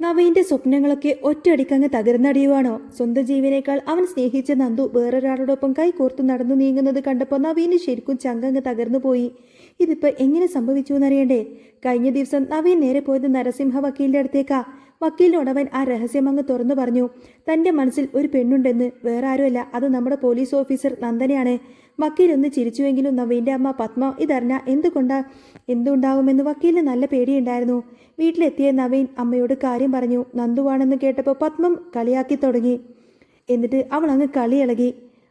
നവീന്റെ സ്വപ്നങ്ങളൊക്കെ ഒറ്റയടിക്കങ്ങ് തകർന്നടിയുവാണോ? സ്വന്തം ജീവനേക്കാൾ അവൻ സ്നേഹിച്ച നന്ദു വേറൊരാളോടൊപ്പം കൈകോർത്തു നടന്നു നീങ്ങുന്നത് കണ്ടപ്പോൾ നവീന് ശരിക്കും ചങ്കങ്ങ് തകർന്നു പോയി. ഇതിപ്പോ എങ്ങനെ സംഭവിച്ചു എന്നറിയണ്ടേ? കഴിഞ്ഞ ദിവസം നവീൻ നേരെ പോയത് നരസിംഹ വക്കീലിന്റെ അടുത്തേക്കാ. വക്കീലിനോടവൻ ആ രഹസ്യം അങ്ങ് തുറന്നു പറഞ്ഞു. തന്റെ മനസ്സിൽ ഒരു പെണ്ണുണ്ടെന്ന്. വേറെ ആരുമല്ല, അത് നമ്മുടെ പോലീസ് ഓഫീസർ നന്ദനയാണ്. വക്കീലൊന്ന് ചിരിച്ചുവെങ്കിലും നവീന്റെ അമ്മ പത്മ ഇതറിഞ്ഞ എന്തുണ്ടാവുമെന്ന് വക്കീലിന് നല്ല പേടിയുണ്ടായിരുന്നു. വീട്ടിലെത്തിയ നവീൻ അമ്മയോട് കാര്യം പറഞ്ഞു. നന്ദുവാണെന്ന് കേട്ടപ്പോൾ പത്മം കളിയാക്കി തുടങ്ങി. എന്നിട്ട് അവൾ അങ്ങ് കളിയിളകി.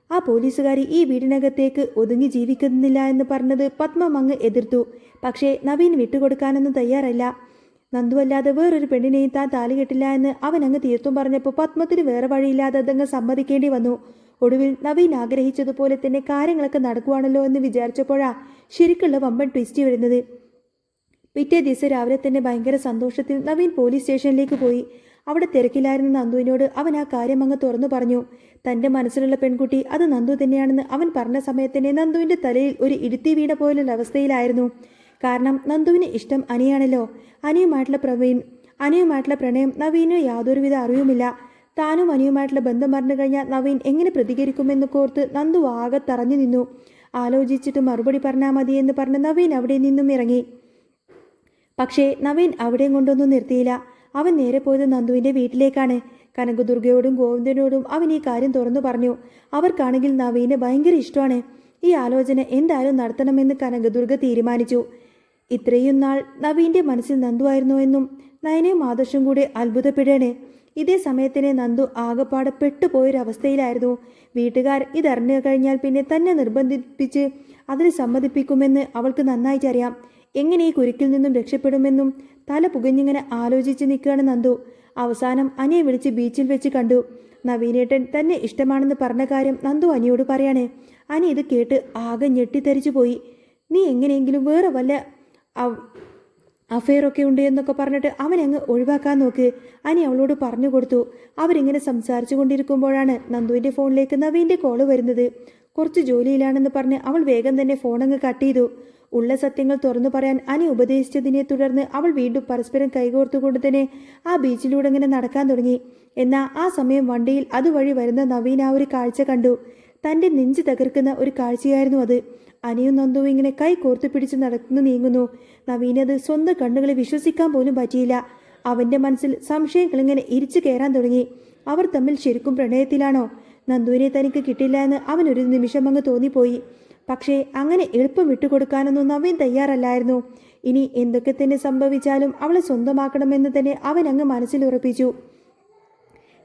ആ പോലീസുകാരി ഈ വീടിനകത്തേക്ക് ഒതുങ്ങി ജീവിക്കുന്നില്ല എന്ന് പറഞ്ഞത് പത്മം അങ്ങ് എതിർത്തു. പക്ഷേ നവീൻ വിട്ടുകൊടുക്കാനൊന്നും തയ്യാറല്ല. നന്ദുവല്ലാതെ വേറൊരു പെണ്ണിനെയും താൻ താലി കെട്ടില്ല എന്ന് അവൻ അങ്ങ് തീർത്തും പറഞ്ഞപ്പോൾ പത്മത്തിന് വേറെ വഴിയില്ലാതെ അതങ്ങ് സമ്മതിക്കേണ്ടി വന്നു. ഒടുവിൽ നവീൻ ആഗ്രഹിച്ചതുപോലെ തന്നെ കാര്യങ്ങളൊക്കെ നടക്കുവാണല്ലോ എന്ന് വിചാരിച്ചപ്പോഴാ ശരിക്കുള്ള വമ്പൻ ട്വിസ്റ്റ് വരുന്നത്. പിറ്റേ ദിവസം രാവിലെ തന്നെ ഭയങ്കര സന്തോഷത്തിൽ നവീൻ പോലീസ് സ്റ്റേഷനിലേക്ക് പോയി. അവിടെ തിരക്കിലായിരുന്ന നന്ദുവിനോട് അവൻ ആ കാര്യം അങ്ങ് തുറന്നു പറഞ്ഞു. തൻ്റെ മനസ്സിലുള്ള പെൺകുട്ടി അത് നന്ദു തന്നെയാണെന്ന് അവൻ പറഞ്ഞ സമയത്തന്നെ നന്ദുവിൻ്റെ തലയിൽ ഒരു ഇടുത്തി വീണ പോലുള്ള അവസ്ഥയിലായിരുന്നു. കാരണം നന്ദുവിന് ഇഷ്ടം അനിയാണല്ലോ. അനിയുമായിട്ടുള്ള പ്രണയം നവീന് യാതൊരുവിധ അറിവുമില്ല. താനും അനിയുമായിട്ടുള്ള ബന്ധം പറഞ്ഞു കഴിഞ്ഞാൽ നവീൻ എങ്ങനെ പ്രതികരിക്കുമെന്ന് കോർത്ത് നന്ദു ആകെ തറഞ്ഞു നിന്നു. ആലോചിച്ചിട്ട് മറുപടി പറഞ്ഞാൽ മതിയെന്ന് പറഞ്ഞ് നവീൻ അവിടെ നിന്നും ഇറങ്ങി. പക്ഷേ നവീൻ അവിടെയും കൊണ്ടൊന്നും നിർത്തിയില്ല. അവൻ നേരെ പോയത് നന്ദുവിൻ്റെ വീട്ടിലേക്കാണ്. കനകദുർഗയോടും ഗോവിന്ദനോടും അവൻ ഈ കാര്യം തുറന്നു പറഞ്ഞു. അവർക്കാണെങ്കിൽ നവീനെ ഭയങ്കര ഇഷ്ടമാണ്. ഈ ആലോചന എന്തായാലും നടത്തണമെന്ന് കനകദുർഗ തീരുമാനിച്ചു. ഇത്രയും നാൾ നവീൻ്റെ മനസ്സിൽ നന്ദുവായിരുന്നോ എന്നും നയനയും ആദർശം കൂടെ അത്ഭുതപ്പെടണേ. ഇതേ സമയത്തിനെ നന്ദു ആകപ്പാടെ പെട്ടുപോയൊരവസ്ഥയിലായിരുന്നു. വീട്ടുകാർ ഇതറിഞ്ഞു കഴിഞ്ഞാൽ പിന്നെ തന്നെ നിർബന്ധിപ്പിച്ച് അതിന് സമ്മതിപ്പിക്കുമെന്ന് അവൾക്ക് നന്നായിട്ടറിയാം. എങ്ങനെ ഈ കുരുക്കിൽ നിന്നും രക്ഷപ്പെടുമെന്നും തല പുകഞ്ഞിങ്ങനെ ആലോചിച്ച് നിൽക്കുകയാണ് നന്ദു. അവസാനം അനിയെ വിളിച്ച് ബീച്ചിൽ വെച്ച് കണ്ടു. നവീനേട്ടൻ തന്നെ ഇഷ്ടമാണെന്ന് പറഞ്ഞ കാര്യം നന്ദു അനിയോട് പറയാണ്. അനി ഇത് കേട്ട് ആകെ ഞെട്ടിത്തരിച്ചു പോയി. നീ എങ്ങനെയെങ്കിലും വേറെ വല്ല അഫെയറൊക്കെ ഉണ്ട് എന്നൊക്കെ പറഞ്ഞിട്ട് അവനങ്ങ് ഒഴിവാക്കാൻ നോക്ക്, അനി അവളോട് പറഞ്ഞു കൊടുത്തു. അവരിങ്ങനെ സംസാരിച്ചു കൊണ്ടിരിക്കുമ്പോഴാണ് നന്ദുവിൻ്റെ ഫോണിലേക്ക് നവീൻ്റെ കോള് വരുന്നത്. കുറച്ച് ജോലിയിലാണെന്ന് പറഞ്ഞ് അവൾ വേഗം തന്നെ ഫോണങ്ങ് കട്ട് ചെയ്തു. ഉള്ള സത്യങ്ങൾ തുറന്നു പറയാൻ അനി ഉപദേശിച്ചതിനെ തുടർന്ന് അവൾ വീണ്ടും പരസ്പരം കൈകോർത്തുകൊണ്ട് തന്നെ ആ ബീച്ചിലൂടെ ഇങ്ങനെ നടക്കാൻ തുടങ്ങി. എന്നാൽ ആ സമയം വണ്ടിയിൽ അതുവഴി വരുന്ന നവീൻ ആ ഒരു കാഴ്ച കണ്ടു. തൻ്റെ നെഞ്ച് തകർക്കുന്ന ഒരു കാഴ്ചയായിരുന്നു അത്. അനിയും നന്ദുവും ഇങ്ങനെ കൈ കോർത്തു പിടിച്ച് നടന്നു നീങ്ങുന്നു. നവീനത് സ്വന്തം കണ്ണുകളെ വിശ്വസിക്കാൻ പോലും പറ്റിയില്ല. അവൻ്റെ മനസ്സിൽ സംശയങ്ങൾ ഇങ്ങനെ ഇരിച്ചു കയറാൻ തുടങ്ങി. അവർ തമ്മിൽ ശരിക്കും പ്രണയത്തിലാണോ? നന്ദുവിനെ തനിക്ക് കിട്ടില്ല എന്ന് അവനൊരു നിമിഷം അങ്ങ് തോന്നിപ്പോയി. പക്ഷേ അങ്ങനെ എളുപ്പം വിട്ടുകൊടുക്കാനൊന്നും നവീൻ തയ്യാറല്ലായിരുന്നു. ഇനി എന്തൊക്കെ തന്നെ സംഭവിച്ചാലും അവളെ സ്വന്തമാക്കണമെന്ന് തന്നെ അവൻ അങ്ങ് മനസ്സിൽ ഉറപ്പിച്ചു.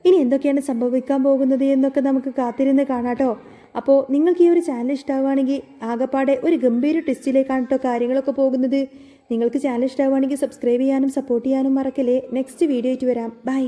ഇനി എന്തൊക്കെയാണ് സംഭവിക്കാൻ പോകുന്നത് എന്നൊക്കെ നമുക്ക് കാത്തിരുന്ന് കാണാട്ടോ. അപ്പോൾ നിങ്ങൾക്ക് ഈ ഒരു ചാനൽ ഇഷ്ടമാവുകയാണെങ്കിൽ ആകപ്പാടെ ഒരു ഗംഭീര ടെസ്റ്റിലേക്കാണ് കേട്ടോ കാര്യങ്ങളൊക്കെ പോകുന്നത്. നിങ്ങൾക്ക് ചാനൽ ഇഷ്ടമാവുകയാണെങ്കിൽ സബ്സ്ക്രൈബ് ചെയ്യാനും സപ്പോർട്ട് ചെയ്യാനും മറക്കല്ലേ. നെക്സ്റ്റ് വീഡിയോ ആയിട്ട് വരാം. ബൈ.